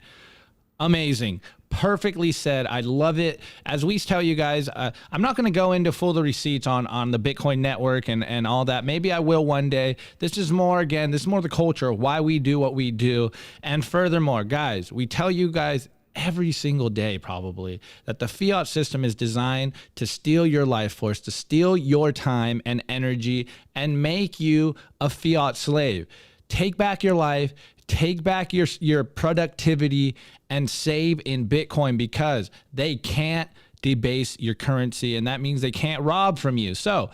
Amazing. Perfectly said. I love it. As we tell you guys, I'm not going to go into full the receipts on the Bitcoin network and all that. Maybe I will one day. This is more the culture of why we do what we do. And furthermore, guys, we tell you guys every single day probably, that the fiat system is designed to steal your life force, to steal your time and energy, and make you a fiat slave. Take back your life, take back your productivity, and save in Bitcoin, because they can't debase your currency, and that means they can't rob from you. So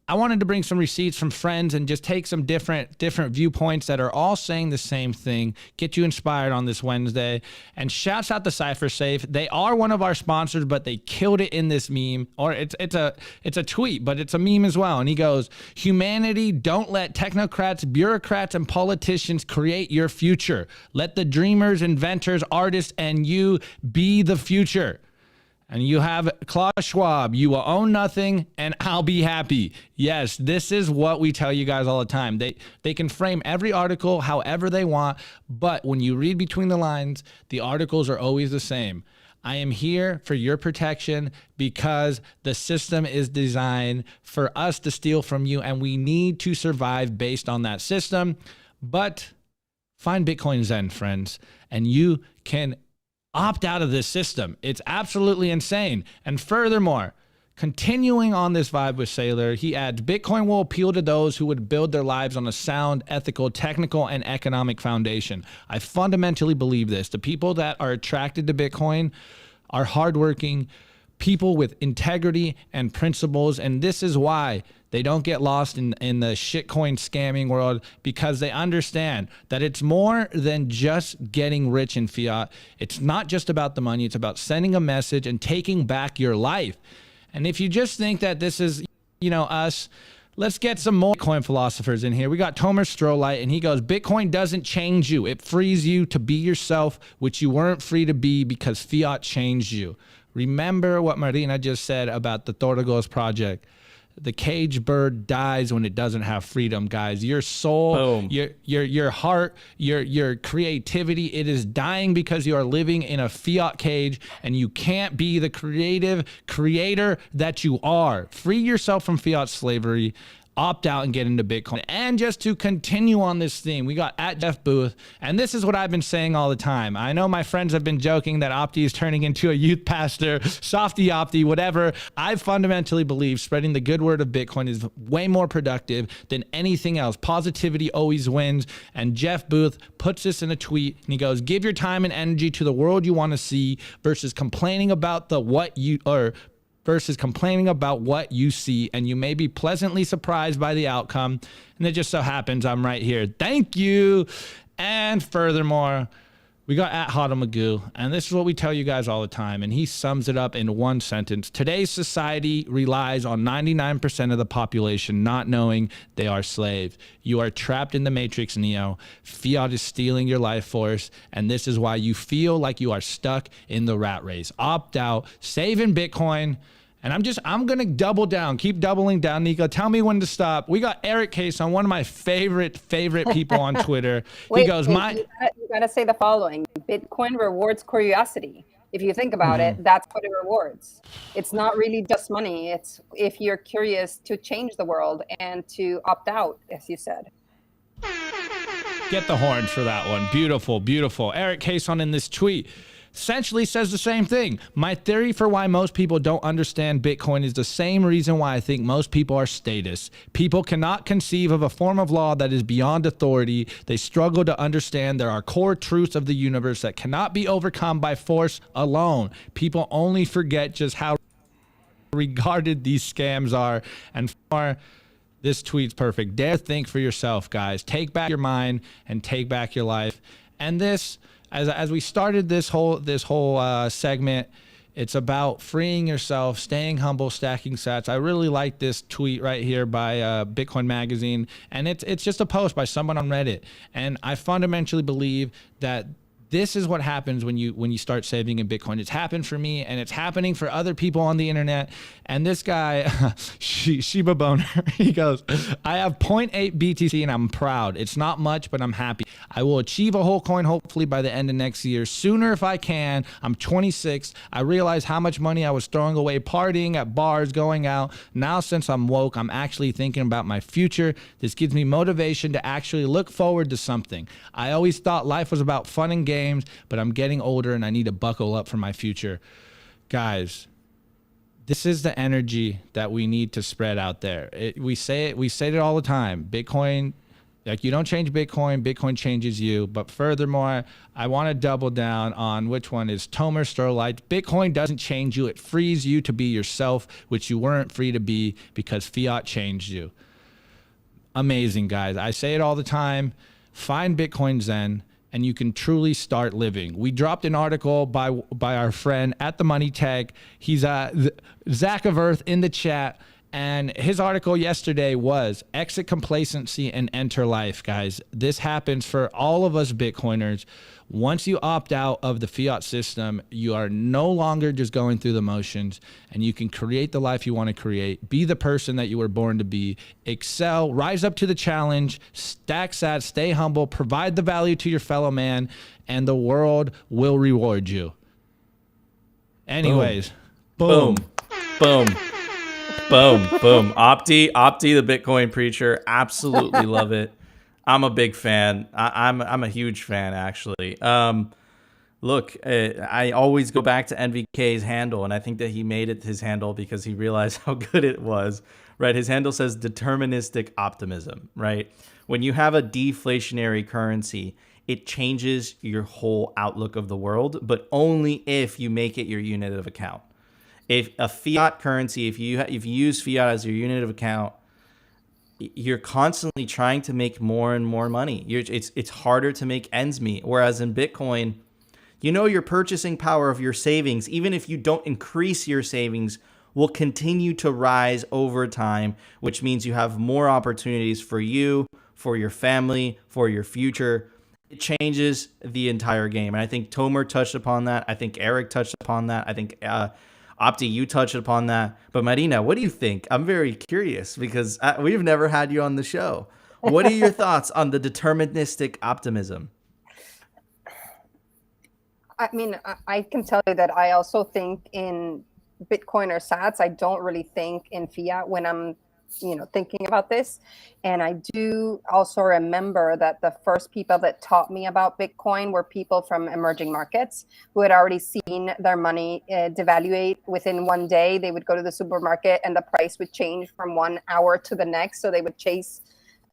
I wanted to bring some receipts from friends and just take some different viewpoints that are all saying the same thing, get you inspired on this Wednesday. And shouts out to CipherSafe. They are one of our sponsors, but they killed it in this meme. Or it's a tweet, but it's a meme as well. And he goes, "Humanity, don't let technocrats, bureaucrats, and politicians create your future. Let the dreamers, inventors, artists, and you be the future." And you have Klaus Schwab, "You will own nothing and I'll be happy." Yes, this is what we tell you guys all the time. They can frame every article however they want, but when you read between the lines, the articles are always the same. I am here for your protection because the system is designed for us to steal from you, and we need to survive based on that system. But find Bitcoin Zen, friends, and you can opt out of this system. It's absolutely insane. And furthermore, continuing on this vibe with Sailor, he adds, "Bitcoin will appeal to those who would build their lives on a sound, ethical, technical, and economic foundation." I fundamentally believe this. The people that are attracted to Bitcoin are hardworking people with integrity and principles, and this is why they don't get lost in the shitcoin scamming world, because they understand that it's more than just getting rich in fiat. It's not just about the money. It's about sending a message and taking back your life. And if you just think that this is, us, let's get some more Bitcoin philosophers in here. We got Tomer Strolight, and he goes, "Bitcoin doesn't change you. It frees you to be yourself, which you weren't free to be because fiat changed you." Remember what Marina just said about the Torgos project. The cage bird dies when it doesn't have freedom, guys. Your soul, your heart, your creativity, it is dying because you are living in a fiat cage, and you can't be the creator that you are. Free yourself from fiat slavery. Opt out and get into Bitcoin. And just to continue on this theme, we got at Jeff Booth, and this is what I've been saying all the time. I know my friends have been joking that Opti is turning into a youth pastor, softy Opti, whatever. I fundamentally believe spreading the good word of Bitcoin is way more productive than anything else. Positivity always wins. And Jeff Booth puts this in a tweet, and he goes, "Give your time and energy to the world you want to see versus complaining about what you see, and you may be pleasantly surprised by the outcome." And it just so happens I'm right here. Thank you. And furthermore, we got at Hodl Magoo, and this is what we tell you guys all the time, and he sums it up in one sentence. "Today's society relies on 99% of the population not knowing they are slaves. You are trapped in the Matrix, Neo. Fiat is stealing your life force, and this is why you feel like you are stuck in the rat race. Opt out, save in Bitcoin." And I'm going to double down, keep doubling down. Nico, tell me when to stop. We got Eric Case on, one of my favorite people on Twitter. You got to say the following. Bitcoin rewards curiosity. If you think about it, that's what it rewards. It's not really just money. It's if you're curious to change the world and to opt out, as you said. Get the horns for that one. Beautiful, beautiful. Eric Cason in this tweet essentially says the same thing. "My theory for why most people don't understand Bitcoin is the same reason why I think most people are statists. People cannot conceive of a form of law that is beyond authority. They struggle to understand there are core truths of the universe that cannot be overcome by force alone. People only forget just how regarded these scams are." And for this tweet's perfect. Dare think for yourself, guys. Take back your mind and take back your life. And this, as we started this whole segment, it's about freeing yourself, staying humble, stacking sats. I really like this tweet right here by Bitcoin Magazine, and it's just a post by someone on Reddit. And I fundamentally believe that this is what happens when you start saving in Bitcoin. It's happened for me, and it's happening for other people on the internet. And this guy, Shiba Boner, he goes, "I have 0.8 BTC and I'm proud. It's not much, but I'm happy. I will achieve a whole coin hopefully by the end of next year. Sooner if I can. I'm 26. I realize how much money I was throwing away partying at bars, going out. Now since I'm woke, I'm actually thinking about my future. This gives me motivation to actually look forward to something. I always thought life was about fun and games, games, but I'm getting older and I need to buckle up for my future. Guys, this is the energy that we need to spread out there. We say it all the time. Bitcoin, like, you don't change Bitcoin, Bitcoin changes you. But furthermore, I want to double down on which one is Tomer Sterlite. Bitcoin doesn't change you. It frees you to be yourself, which you weren't free to be because fiat changed you. Amazing, guys. I say it all the time. Find Bitcoin Zen, and you can truly start living. We dropped an article by our friend at the Money Tag. He's Zach of Earth in the chat. And his article yesterday was exit complacency and enter life, guys. This happens for all of us Bitcoiners. Once you opt out of the fiat system, you are no longer just going through the motions, and you can create the life you want to create, be the person that you were born to be, excel, rise up to the challenge, stack sats, stay humble, provide the value to your fellow man, and the world will reward you. Anyways, boom. Boom. Boom, boom. Opti, the Bitcoin preacher. Absolutely love it. I'm a big fan. I'm a huge fan, actually. Look, I always go back to NVK's handle, and I think that he made it his handle because he realized how good it was, right? His handle says deterministic optimism, right? When you have a deflationary currency, it changes your whole outlook of the world, but only if you make it your unit of account. If a fiat currency, if you use fiat as your unit of account, you're constantly trying to make more and more money. It's harder to make ends meet. Whereas in Bitcoin, your purchasing power of your savings, even if you don't increase your savings, will continue to rise over time, which means you have more opportunities for you, for your family, for your future. It changes the entire game. And I think Tomer touched upon that. I think Eric touched upon that. I think Opti, you touched upon that. But Marina, what do you think? I'm very curious because we've never had you on the show. What are your thoughts on the deterministic optimism? I mean, I can tell you that I also think in Bitcoin or Sats. I don't really think in fiat when I'm thinking about this. And I do also remember that the first people that taught me about Bitcoin were people from emerging markets who had already seen their money devaluate within one day. They would go to the supermarket and the price would change from 1 hour to the next. So they would chase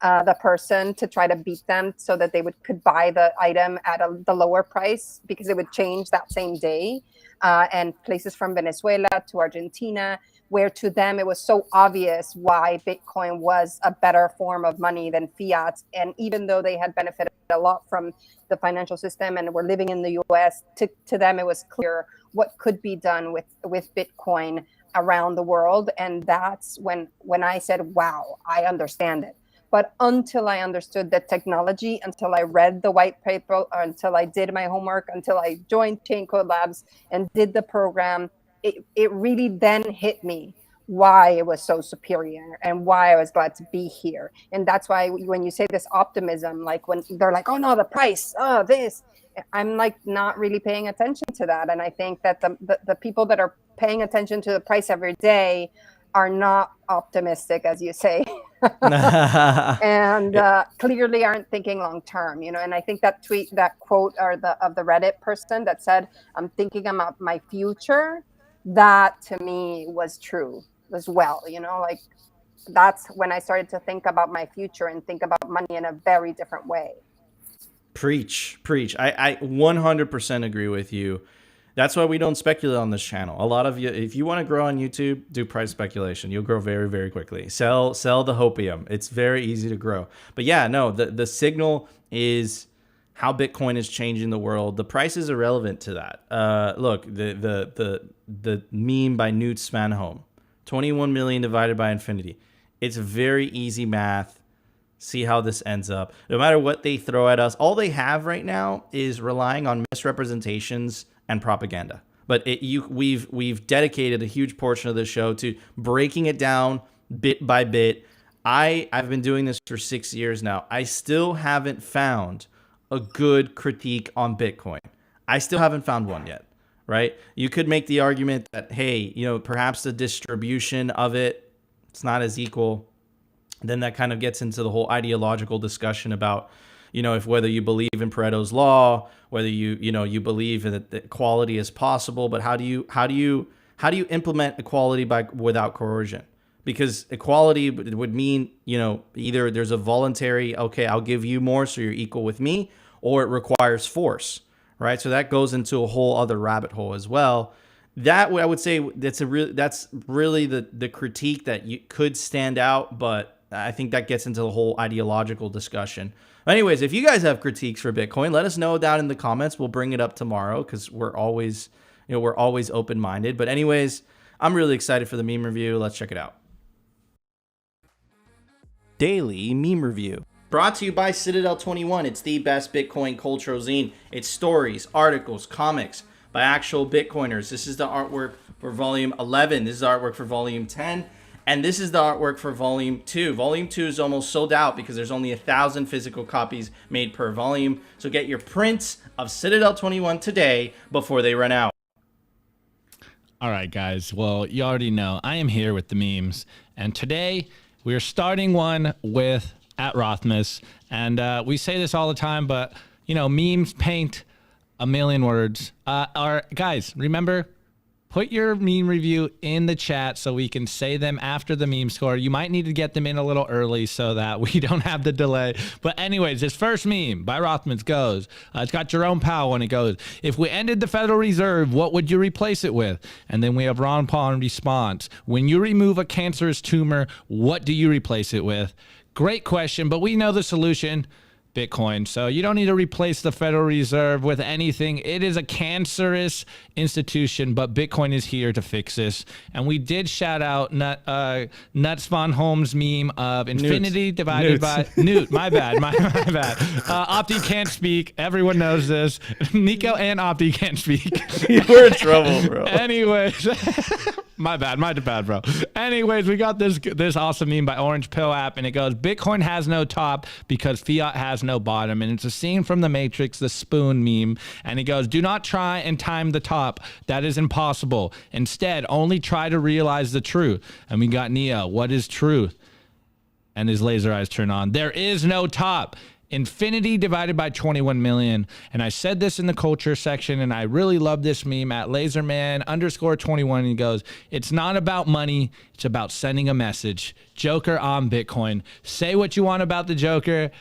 the person to try to beat them so that they could buy the item at the lower price because it would change that same day. And places from Venezuela to Argentina, where to them it was so obvious why Bitcoin was a better form of money than fiat. And even though they had benefited a lot from the financial system and were living in the US, to them it was clear what could be done with Bitcoin around the world. And that's when I said, wow, I understand it. But until I understood the technology, until I read the white paper, or until I did my homework, until I joined Chain Code Labs and did the program, it really then hit me why it was so superior and why I was glad to be here. And that's why when you say this optimism, like when they're like, oh no, the price, oh this, I'm like not really paying attention to that. And I think that the people that are paying attention to the price every day are not optimistic, as you say, and clearly aren't thinking long term, And I think that quote of the Reddit person that said, "I'm thinking about my future," that to me was true as well. Like that's when I started to think about my future and think about money in a very different way. Preach. I 100% agree with you. That's why we don't speculate on this channel. A lot of you, if you want to grow on YouTube, do price speculation. You'll grow very, very quickly. Sell the hopium. It's very easy to grow. But yeah, no, the signal is how Bitcoin is changing the world. The price is irrelevant to that. Look, the meme by Newt Spanholm, 21 million divided by infinity. It's very easy math. See how this ends up. No matter what they throw at us, all they have right now is relying on misrepresentations and propaganda. But we've dedicated a huge portion of the show to breaking it down bit by bit. I've been doing this for 6 years now. I still haven't found a good critique on Bitcoin. I still haven't found one yet, right? You could make the argument that, hey, perhaps the distribution of it's not as equal. Then that kind of gets into the whole ideological discussion about if whether you believe in Pareto's law, whether you believe that equality is possible, but how do you implement equality without coercion? Because equality would mean, either there's a voluntary, okay, I'll give you more so you're equal with me, or it requires force, right? So that goes into a whole other rabbit hole as well. That, I would say, that's really the critique that you could stand out, but I think that gets into the whole ideological discussion. Anyways, if you guys have critiques for Bitcoin, let us know down in the comments. We'll bring it up tomorrow because we're always open-minded. But anyways, I'm really excited for the meme review. Let's check it out. Daily Meme Review. Brought to you by Citadel 21. It's the best Bitcoin cultural zine. It's stories, articles, comics by actual Bitcoiners. This is the artwork for volume 11. This is the artwork for volume 10. And this is the artwork for volume 2. Volume 2 is almost sold out because there's only 1,000 physical copies made per volume. So get your prints of Citadel 21 today before they run out. All right, guys. Well, you already know I am here with the memes. And today we are starting one with @Rothmas. And we say this all the time, but, memes paint a million words. Guys, remember, put your meme review in the chat so we can say them after the meme score. You might need to get them in a little early so that we don't have the delay. But anyways, this first meme by Rothmans goes, it's got Jerome Powell and it goes, if we ended the Federal Reserve, what would you replace it with? And then we have Ron Paul in response, when you remove a cancerous tumor, what do you replace it with? Great question, but we know the solution. Bitcoin. So you don't need to replace the Federal Reserve with anything. It is a cancerous institution, but Bitcoin is here to fix this. And we did shout out Nuts Von Holmes meme of infinity divided by Newt. My bad. My bad. Opti can't speak. Everyone knows this. Nico and Opti can't speak. We're in trouble, bro. Anyways. My bad, bro. Anyways, we got this awesome meme by Orange Pill app, and it goes, Bitcoin has no top because fiat has no bottom. And it's a scene from The Matrix, the spoon meme. And he goes, do not try and time the top. That is impossible. Instead, only try to realize the truth. And we got Neo. What is truth? And his laser eyes turn on. There is no top. Infinity divided by 21 million. And I said this in the culture section, and I really love this meme at laserman_21. He goes, it's not about money. It's about sending a message. Joker on Bitcoin. Say what you want about the Joker.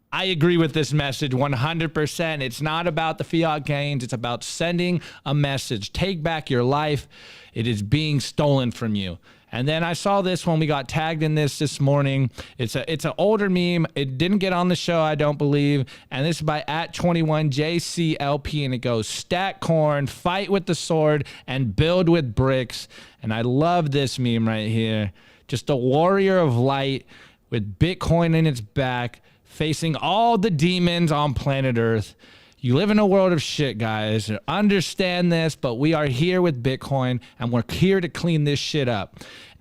I agree with this message 100%. It's not about the fiat gains. It's about sending a message. Take back your life. It is being stolen from you. And then I saw this one. We got tagged in this morning. It's an older meme. It didn't get on the show, I don't believe. And this is by @21JCLP. And it goes, stack corn, fight with the sword, and build with bricks. And I love this meme right here. Just a warrior of light with Bitcoin in its back, facing all the demons on planet Earth. You live in a world of shit, guys. Understand this, but we are here with Bitcoin, and we're here to clean this shit up.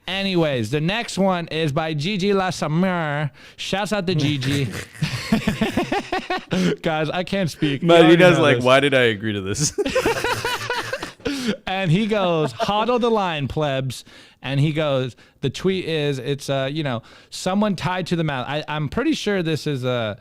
Anyways, the next one is by Gigi Lassamere. Shouts out to Gigi. Guys, I can't speak. But he does like, why did I agree to this? And he goes, hodl the line, plebs. And he goes, the tweet is, it's, someone tied to the mast. I'm pretty sure this is a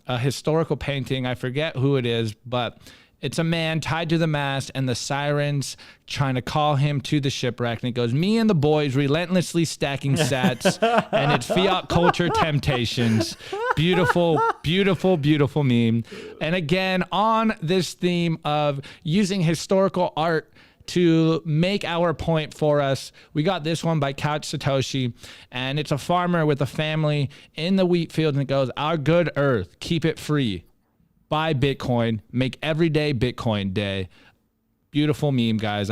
historical painting. I forget who it is, but it's a man tied to the mast and the sirens trying to call him to the shipwreck. And it goes, me and the boys relentlessly stacking sats and it's fiat culture temptations. Beautiful, beautiful, beautiful meme. And again, on this theme of using historical art to make our point for us, we got this one by Couch Satoshi, and it's a farmer with a family in the wheat field, and it goes, our good earth, keep it free. Buy Bitcoin, make every day Bitcoin day. Beautiful meme, guys.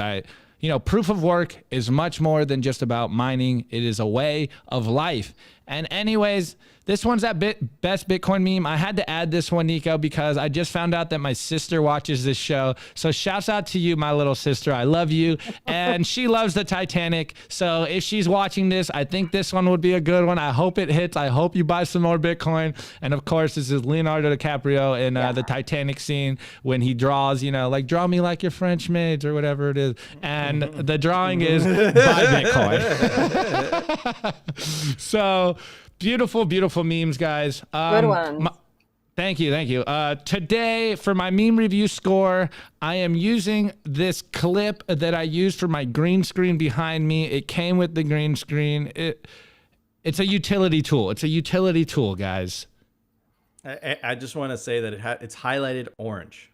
Proof of work is much more than just about mining. It is a way of life. And anyways, this one's that best Bitcoin meme. I had to add this one, Nico, because I just found out that my sister watches this show. So shouts out to you, my little sister. I love you. And she loves the Titanic. So if she's watching this, I think this one would be a good one. I hope it hits. I hope you buy some more Bitcoin. And of course, this is Leonardo DiCaprio in the Titanic scene when he draws, like draw me like your French maids or whatever it is. And the drawing is buy Bitcoin. So beautiful, beautiful memes, guys. Good one. Thank you. Today, for my meme review score, I am using this clip that I used for my green screen behind me. It came with the green screen. It's a utility tool. It's a utility tool, guys. I just want to say that it's highlighted orange.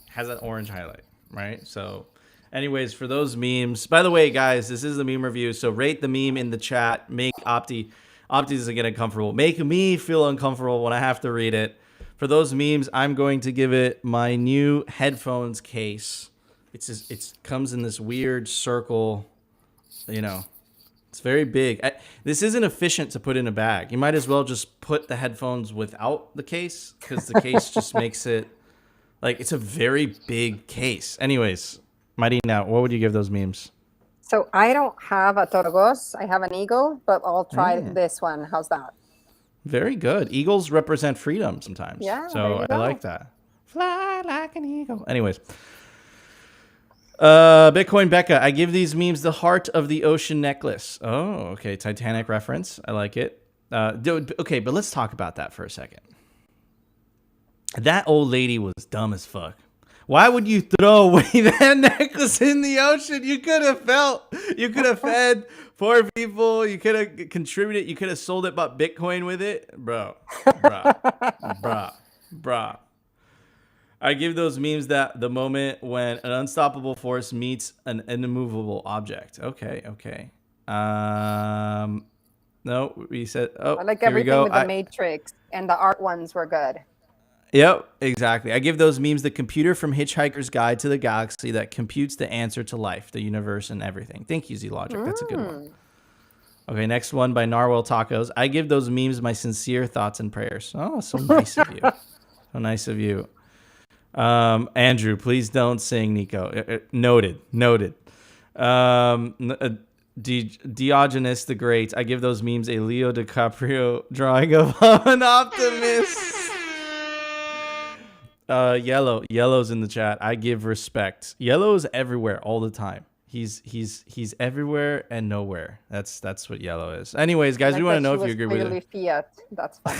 Has that orange highlight, right? So anyways, for those memes, by the way, guys, this is the meme review. So rate the meme in the chat. Make Opti isn't getting comfortable. Make me feel uncomfortable when I have to read it. For those memes, I'm going to give it my new headphones case. It comes in this weird circle, you know. It's very big. This isn't efficient to put in a bag. You might as well just put the headphones without the case, because the case just makes it like it's a very big case. Anyways, Mighty, now what would you give those memes? So I don't have a torgos. I have an eagle, but I'll try this one. How's that? Very good. Eagles represent freedom sometimes. Yeah. So I like that. Fly like an eagle. Anyways. Bitcoin Becca, I give these memes the heart of the ocean necklace. Oh, okay. Titanic reference. I like it. Okay, but let's talk about that for a second. That old lady was dumb as fuck. Why would you throw away that necklace in the ocean? You could have fed poor people. You could have contributed. You could have sold it, bought Bitcoin with it. Bruh. I give those memes that the moment when an unstoppable force meets an immovable object. Okay. No, we said, I like here we everything go. with the Matrix, and the art ones were good. Yep, exactly. I give those memes the computer from Hitchhiker's Guide to the Galaxy that computes the answer to life, the universe, and everything. Thank you, Z-Logic. That's a good one. Okay, next one by Narwhal Tacos. I give those memes my sincere thoughts and prayers. Oh, so nice of you. So nice of you. Andrew, please don't sing, Nico. Noted. Diogenes the Great. I give those memes a Leo DiCaprio drawing of an optimist. Yellow's in the chat. I give respect. Yellow's everywhere all the time. He's everywhere and nowhere. That's what Yellow is. Anyways, guys, we want to know if you agree with it. Fiat. That's fine.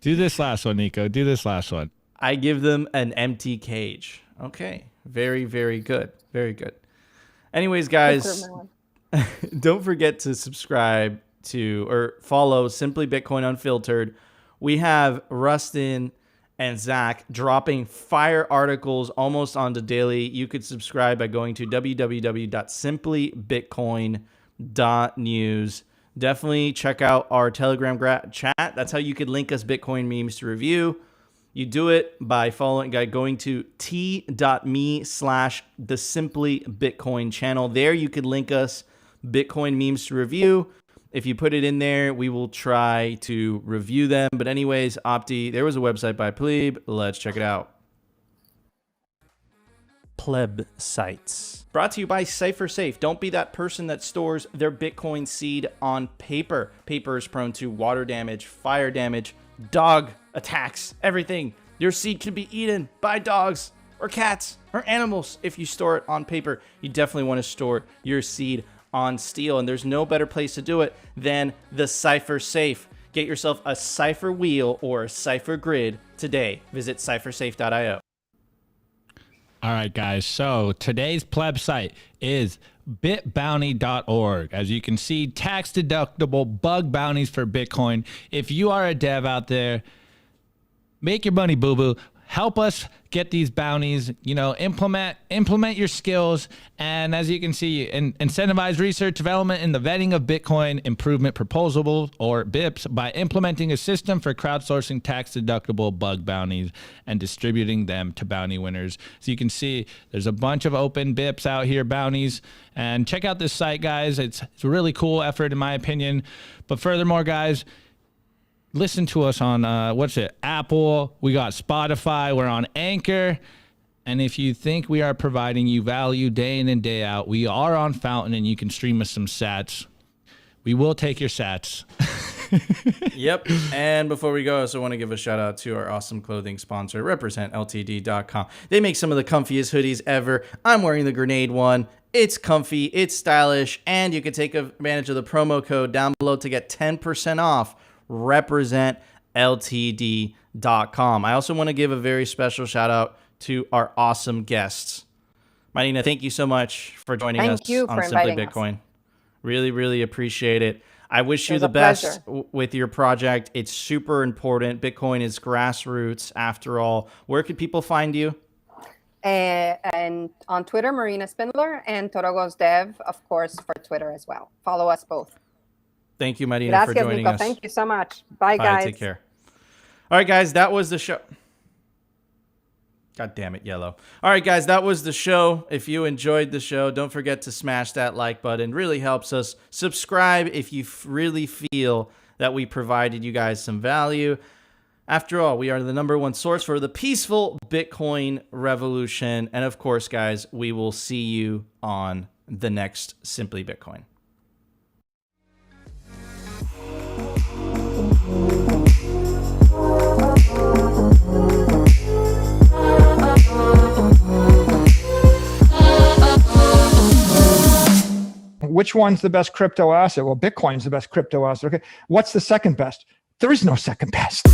Do this last one, Nico. Do this last one. I give them an empty cage. Okay. Very, very good. Very good. Anyways, guys, don't forget to subscribe to or follow Simply Bitcoin Unfiltered. We have Rustin and Zach dropping fire articles almost on the daily. You could subscribe by going to www.simplybitcoin.news. Definitely check out our Telegram chat. That's how you could link us Bitcoin memes to review. You do it by going to t.me/the Simply Bitcoin channel. There you could link us Bitcoin memes to review. If you put it in there, we will try to review them. But anyways, Opti, there was a website by Plebe. Let's check it out. Pleb sites. Brought to you by CipherSafe. Don't be that person that stores their Bitcoin seed on paper. Paper is prone to water damage, fire damage, dog attacks, everything. Your seed can be eaten by dogs or cats or animals if you store it on paper. You definitely want to store your seed on steel, and there's no better place to do it than the CipherSafe. Get yourself a cipher wheel or a cipher grid today. Visit ciphersafe.io. All right, guys. So today's pleb site is bitbounty.org. As you can see, tax-deductible bug bounties for Bitcoin. If you are a dev out there, make your money, boo-boo. Help us get these bounties, implement your skills. And as you can see, incentivize research, development, and the vetting of Bitcoin improvement proposals, or BIPs, by implementing a system for crowdsourcing tax-deductible bug bounties and distributing them to bounty winners. So you can see there's a bunch of open BIPs out here, bounties. And check out this site, guys. It's a really cool effort, in my opinion. But furthermore, guys, listen to us on, Apple. We got Spotify. We're on Anchor. And if you think we are providing you value day in and day out, we are on Fountain, and you can stream us some sats. We will take your sats. Yep. And before we go, I also want to give a shout out to our awesome clothing sponsor, representltd.com. They make some of the comfiest hoodies ever. I'm wearing the grenade one. It's comfy, it's stylish, and you can take advantage of the promo code down below to get 10% off. Represent ltd.com. I also want to give a very special shout out to our awesome guests. Marina, thank you so much for joining us on Simply Bitcoin. Really, really appreciate it. I wish you the best with your project. It's super important. Bitcoin is grassroots after all. Where can people find you? And on Twitter, Marina Spindler, and Torogos Dev, of course, for Twitter as well. Follow us both. Thank you, Marina, for joining us. Thank you so much. Bye, guys. All right, take care. All right, guys, that was the show. God damn it, yellow. All right, guys, that was the show. If you enjoyed the show, don't forget to smash that like button. Really helps us. Subscribe if you really feel that we provided you guys some value. After all, we are the #1 source for the peaceful Bitcoin revolution. And of course, guys, we will see you on the next Simply Bitcoin. Which one's the best crypto asset? Well, Bitcoin's the best crypto asset. Okay. What's the second best? There is no second best.